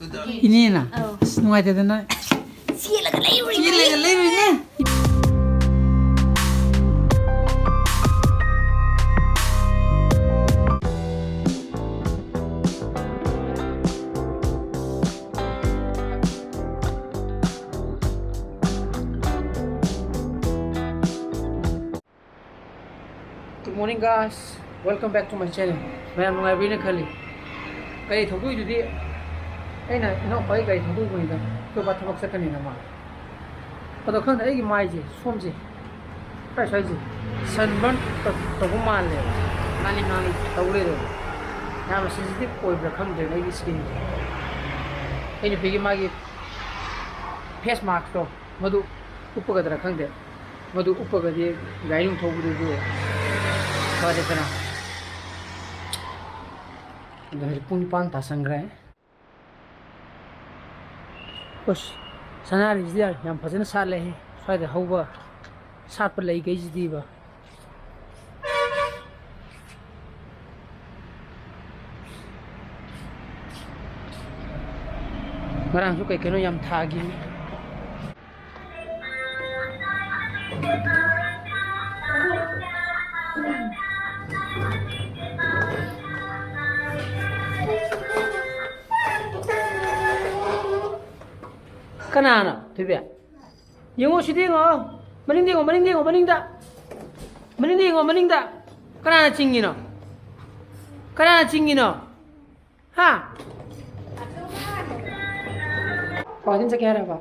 이니나 누가이되나 시엘라가 레이리 레이네 Good morning guys, welcome back to my channel. मैं मुंगा भी ने खाली कई थोड़ी जुदी ऐ ना इनो पाई कई थोड़ी कोई ना तो बात थमक सकते नहीं ना माँ तो खान ऐ की माई जी सोम जी पैसा जी सनबर्न तो वो मान ले नाली नाली तौले रे यहाँ में सेंसिटिव कोई रखम दे नहीं स्किन ऐ जो बिगी माँ की फेस मास्क तो मधु ऊपर का रखम दे मधु ऊपर का दिए गाइडिंग थोड़ी दे Sorry ka na. Dahil punpan tasangray. Push. Sanari jidar yang phajana sat le hai. Swai de hauba. Sat par lai gai jidi ba. Marang su kai keno yam thagi. Kanana, tiba. Yang mau sedih ngah, mending dah. Kanana cingin no, ha? Kau sakit apa?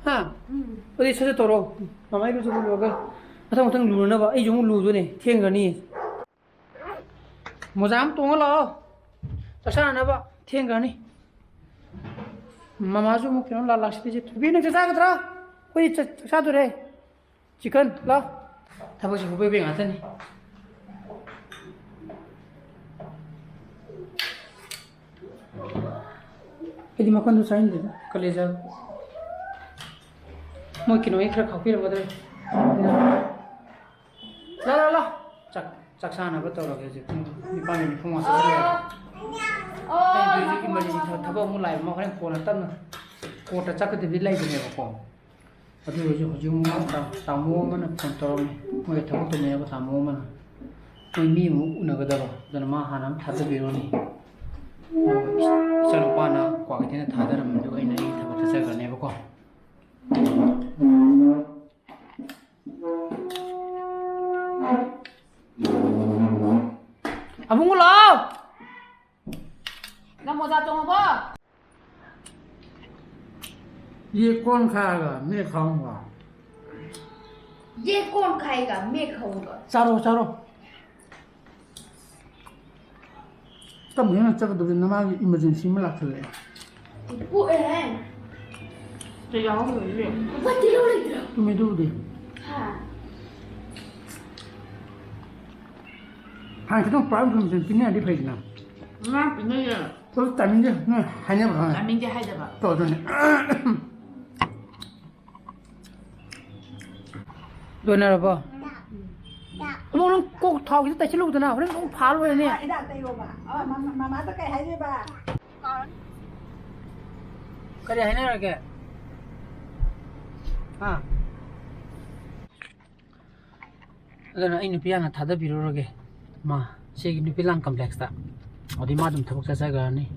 Ha? Odi saja toro, mama itu cukup loga. Matang lulu na ba? Jom lulu ni, tiang ni. Muzam tunggu lah. Tasana na ba? Tiang ni. Mama जो मुझे ना लाल last दिए भी नहीं चला कतरा कोई चला तो रे चिकन ला तब उसे हुए भी आते नहीं ये दिमाग को साइन दे कलेजा मुझे किन्हों एक रखा फिर बदले ला चक चक्साना बताओ लगे जी निपान में फुमा से Ini emergency thaba mulai mau kan phone tan ko ta chak de lai de ba ko adu jo jo mu ta mu man phone to me mo ta to me ba ta mu man mo mi mu una ga da ba dan ma hanam tha de biro ni chalo pa na kwa ga ne tha da ram do ai nai thaba ta sa ga ne ba ko abung lo Nam mau jatuh apa? ये कौन खाएगा मैं खाऊंगा ये कौन खाएगा मैं खाऊंगा चारो तब मैं चक दो नमाज इमरजेंसी में लाते ले वो है तो यहाँ हो गई वो दिलो ले तुम्हें दो दे हाँ कितना प्रॉब्लम है पिन्ने आदि भाई ना ना नहीं है तो टाइमिंग है ना है ना बाहर टाइमिंग क्या है जब तो ने दोनों रबाมึงก็ทอกที่แต่ชิลูกตัวน่ะเรื่องพาลเลยเนี่ยก็ได้ให้น่ารักแกฮะแล้วนะไอ้นุพิยานะทัดบิโรรกมาเชกินุพิลังคอมเพล็กซ์ตา어디 마좀 타복 자자가니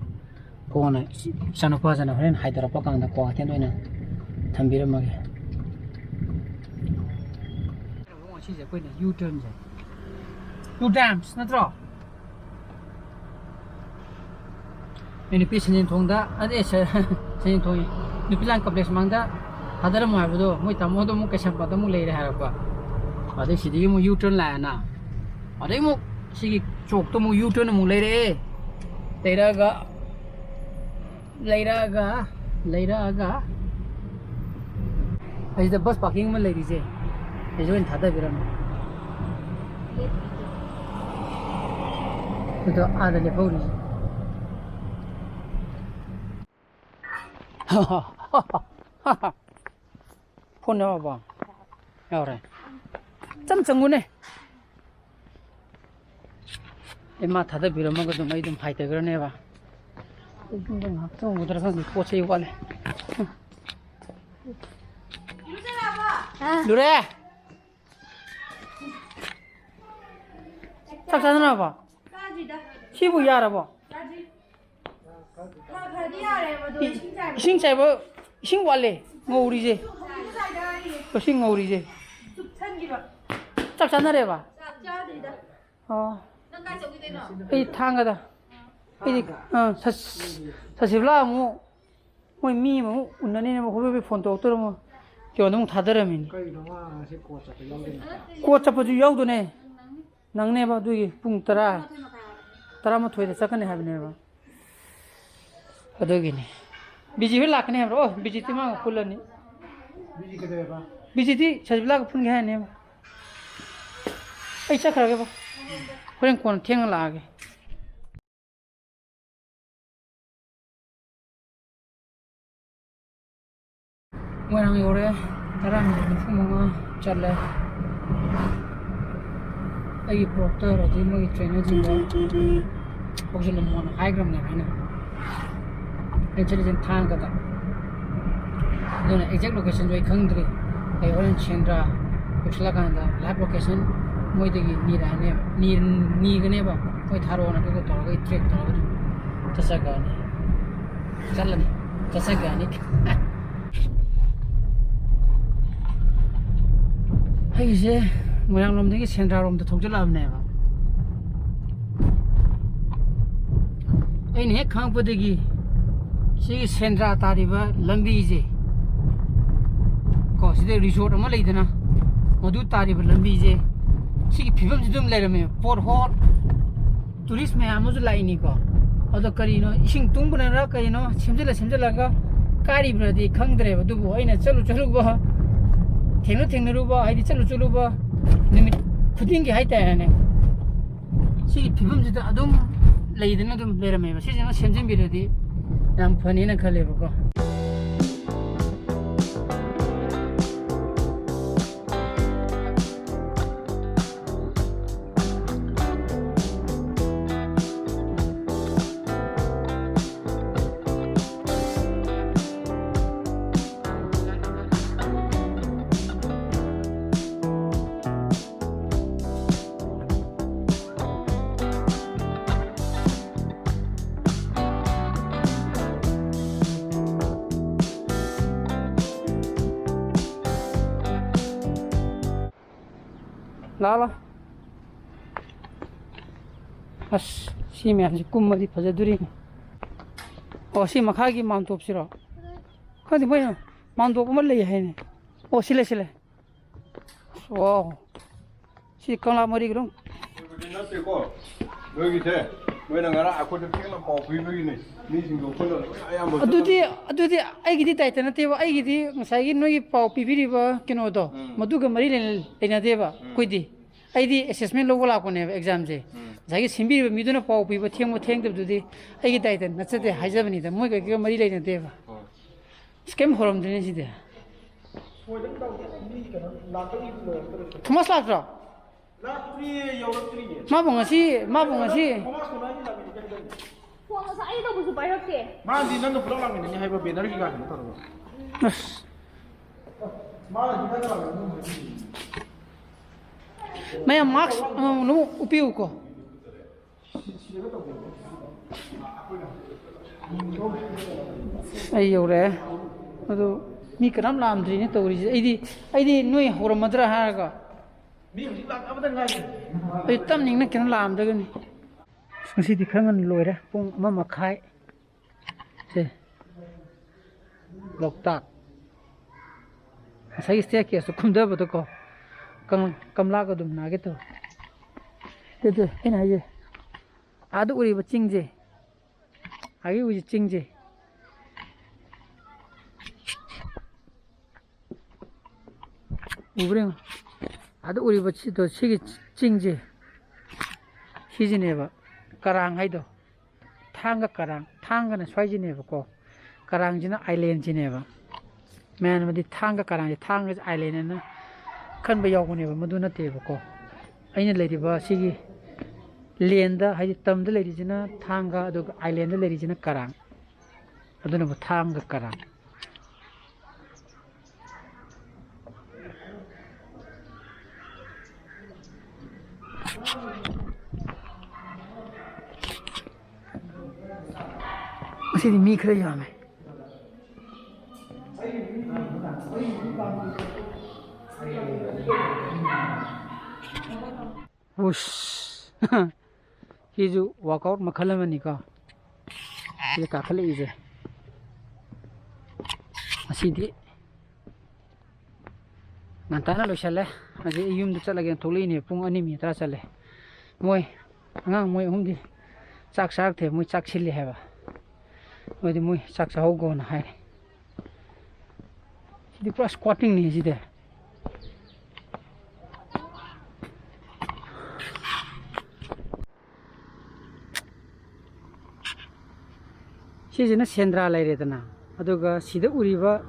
고는 샤노파잖아 그런 하이드라 빠강다 고 같은데는 담비름하게 뭐 진짜 거기는 유턴 유담스 나더라 ini pisin thongda ade sen thoi nupilang complex mangda hadara mo habudo moi tamodo mo kesam pada mo leire harapa ade sidi mo yuturn la na ade mo sigi chok to mo yuturn mo leire leiraga ai da bus parking ma leiri je ai join thada biram to ada le pori phone na ba yaw re cham changu ne ema thada biram ma ga dum ai dum hai te gra ne ba 이거 학교 못 들어가서 꽃이 이거래. 누래. 딱 자나 봐. 시부 야라 봐. 싱차이버 싱왈레 ng오리제. 싱ng오리제. 딱 자나래 봐. 이 탕가다. 이 사실라무 뭐 미모 운전이네 뭐 호흡이 폰도 없더라 뭐 겨는 다더라민 꽃잡아주 여우도네 낭네 봐 두기 뿡 따라 따라만 토이데 sakane 하비네 봐 어더기네 비지 흘라크네 어 비지 티마 콜라니 비지 그대 봐 비지티 사실라가 푼게 하네 봐 아이 착하게 봐 그냥 권 탱을 나게 Mirang yore, karang nufumanga chale. Agi proctor adi mogi trainer jinga. Oxygen mon high gram ne bhina. Intelligent thanga da. Dona exact location joi khangdri. Ai orange chendra kuchla kanda lab location moi degi ni ra ne ni gane ba. Moi tharo na ko to ga track to ga. Tasaga ne. Chalani. Tasaga ne. 이제 모양놈들이 센트럴롬도 통질라네 봐. 이네 강포대기 시 센트럴 다리바 람비제. 거시데 리조트 뭐 레이드나. 모두 다리바 람비제. 시 비범지 좀 레르메 포르호 투리스트 매아무즈 라이니고. 어더 거리노 이싱 뚱부나라 거리노 심질라가 까리브라디 강드레바 두고 아이나 쩔루 봐. 탱루봐 아이디 쩔루봐 니미 푸딩기 하이타야네 시 비범지도 아동 레이드나 좀 레르메 시जना 셈잼비르디 양 펀이나 칼레버고 라라 아스 시메한지 꿈마디 퍼져들이 시 마카기 마음도 없시라 근데 뭐야 마음도 없고 말래 해네 실례 시 깡라 머리 그럼 여기 돼 왜냐 가라 아코도 핑나 뭐 비비네 니징도 콜로 아야뭐 어두디 아이기디 타이트나 테바 아이기디 사이기 노이 파오 피비리바 키노도 마두가 머리 레나 데바 코이디 아이디 어세스먼트 로고 라고네 exam 제 자기 심비리바 미두나 파오 피바 탱모 탱드두디 아이기 타이트 나츠데 하이자브니다 뭐가 그 머리 레나 데바 스캠 호럼드네 시데 토마스 라트라 마봉아시 Phone sa ai đâu có bài học kì. Mà gì nó được làm cái này hay bao biển nó đi cả nó thôi. Mà gì nó làm mày max nó upiu ko ai yêu re ado mi karam lam dri ne tori ai di noi horam madra ha ga mi hujik lam abadan ngai ai tam ning na ken lam da ga ni sangsi di khangan loi ra pung ma ma khai se loktak sai stia ke so kum da ba to ko kamla ga dum na ge to de ina ye adu uri ba chingje agi uji chingje 우브랭 아도 우리 버치도 시기 찡지 시진해봐 까랑 하이도 탕가 까랑 탕가는 스와이진해봐고 까랑지는 아일랜드진해봐 맨어디 탕가 까랑지 탕가 아일랜드는 큰 배우고네봐 모두나 때봐고 아이는 레디바 시기 랜드 하이 땀들 레디지나 탕가 도 아일랜드 레디지나 까랑 ꯑꯗꯨꯅꯕꯨ ꯊꯥꯡꯒ ꯀꯔꯥꯡ ꯑꯁꯤꯗꯤ ꯃꯤ ꯈꯔ ꯌꯥꯝꯃꯦ 우스 시주 워크아웃 मखल अमनिको ये काखल इजे असीदी ngantana loisale aje yum du chalage tholi ne pung ani mi tra chale moi angang moi humdi chak sak the moi chak chili heba moi di moi chak sa ho go na hai di pura squatting ni jide 시즌은 센트럴 라이레드나 아두가 시드 우리바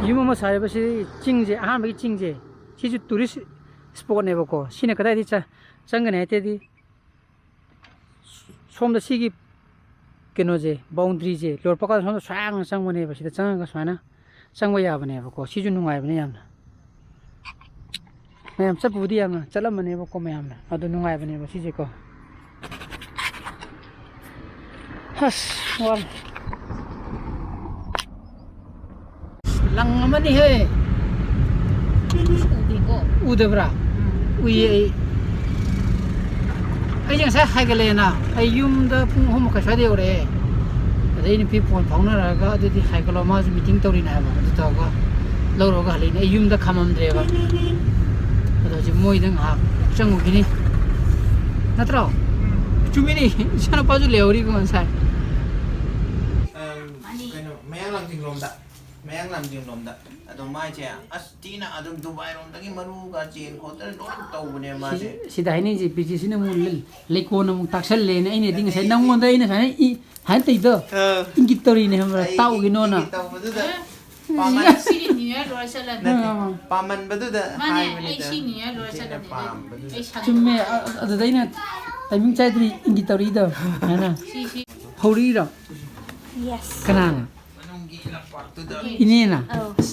유모모 사이버시 징제 아한베 징제 시주 투리스 스포네 보고 시네 그다이 차 정근에 때디 솜다 시기 केनोजे boundary जे लोर पका सोन सांग सांग बने बसिदा चंग का sauna संग या बने बको सिजु नुंगाय बने यामना मैम सब बुदी यामना चला बने बको मैमना अदु नुंगाय बने बसि जे को हस वाल lung money hey उदबरा उये ai chẳng sai hai cái lên nào ai yum đó cũng không một cái sai điều đấy ở đây thì phone phóng nó là có thì hai cái lo mà meeting tàu đi này mà thì tao có lâu rồi cái lên ai yum đó khăm âm đấy mà rồi chỉ môi đang học trong một cái này nát rồi chúng mình đi sao nó bao nhiêu liều đi cũng sai cái nó mấy làm tình lồng đã mấy làm tình lồng đã adom mai che astina adom dubai rom dagi maru ga chen khotar do tau bune ma che sidai ni ji pc sina mu le ko na mu taksal le ne ine ding sai nang mon dai ne sai i han tai do ingit tori ne hamra tau gi no na tau badu da paman Sini ni ya luar sana. paman badu da Mana ai sini ya luar sana. Ai sana. chumme ada dai na timing chai tri ingit tori do hana Si. hori ro Yes. kana ini na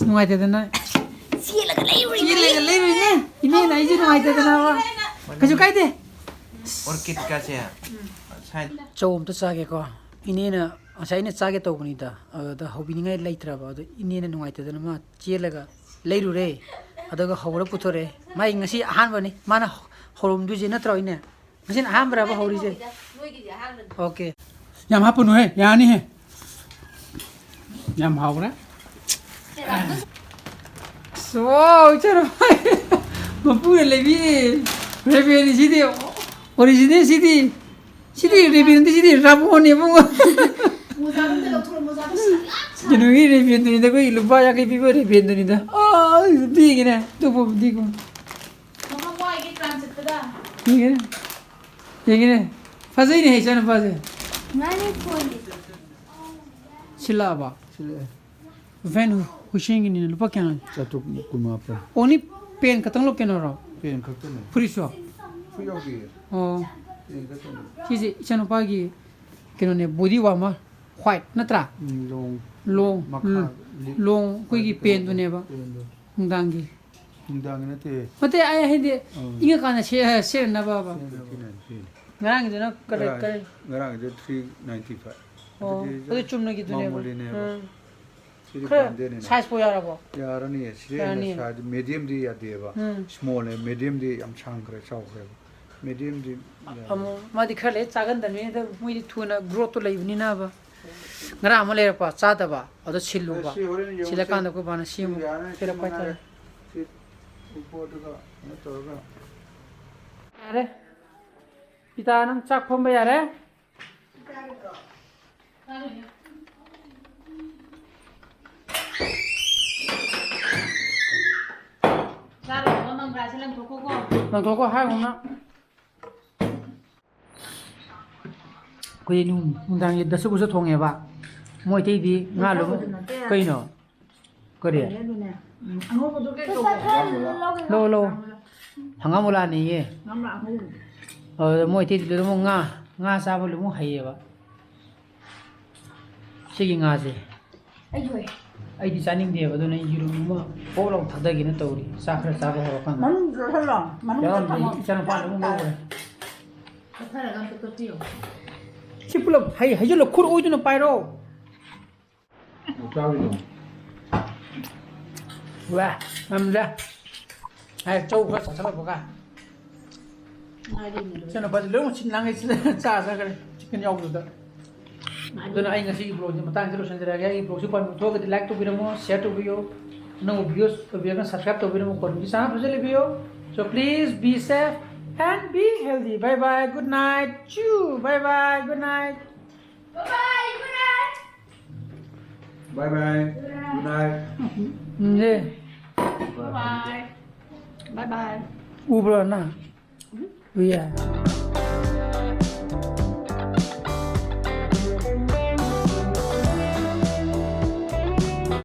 nuai te na Sila ka lai le ini na iji nuai te na wa kaju kai te orchid ka che sai chom to sa ge ko ini na asai ne cha ge to buni da da hobi ni ngai laitra ba da ini na nuai te na ma chela ga leiru re adaga hawra puthore mai ngasi ahan bani mana horom du je na troi ne masin aham bra ba hori je okay yam hapu no he yani he yam haura so chara mapu le bi rebe ni sidi original sidi rebe ni sidi rabu ni bu Jenungi rebe ni da koi lupa ya kai bi rebe ni da ah di gine to bu di ko Mama mo ai ke transit da. di gine fazai ni hai chana fazai Manipur. sila ba van hushing ni lupa kya Chatuk kumapa. oni pen katang lo keno ro Pen kakene. free shop Fuyogi. oh Pen kakene. Sisi ICHANUPADA gi keno ne body wa ma white natra Long. long Makha. long koi gi pen tu ne ba Pen do. ngdang gi Hindang na te. mate ay hindi inga kana share na ba ba Pen. ngarang jana kare Ngarang je 395. oh ade chumna gi tu ne ba Mamuli ne ba. Siri kare bande ne. size po yara ba Yarani hai. Siri Yarani ne shayad medium di ya deva. Small hai. Medium di am chang kare chau kare. Medium di. amo ma di khale chagan dan ne da mui di thuna growth to lai ni na ba ngara ma le pa cha da ba ado chilu ba chila kan da ko bana simu tera pa ta Upor tu ka. Na to ka. are pita nang chak phom ba yare Claro, mama Brazil ang toko ko. nang ko hai hom na ko ni undang ye dasu ko thong ye ba moi te di nga lo kai no ko re lo hangamula ni ye moi te di lo mo nga sa ba lo mo hai ye ba 시기 nga지 ไอ้ยุ้ย 아이디 짜닝데요 어도는 이루마 보랑 다다기는 떠우리 사크를 잡아 하고 만 살라. 만 야 원. 이잖아 빠는 거 먹어 ถ้าเราทำตัวเตี้ยว 시플로 하이절로 콜 오이드는 빠이로 짜위도. 와 남자 아이 쪼가 잡아 보가 มาดีมาดู 저는 봐도 너무 신랑해 짜서 그래 치킨 야구도 저는 아이 ngasi blog ni matang terus sendiri lagi blog super to ke like to biramu share to video no videos to biarkan subscribe to biramu kon bisa bujale video so please be safe and be healthy bye bye good night choo bye bye good night Bye bye. Good night. 네 บายบาย ubro na iya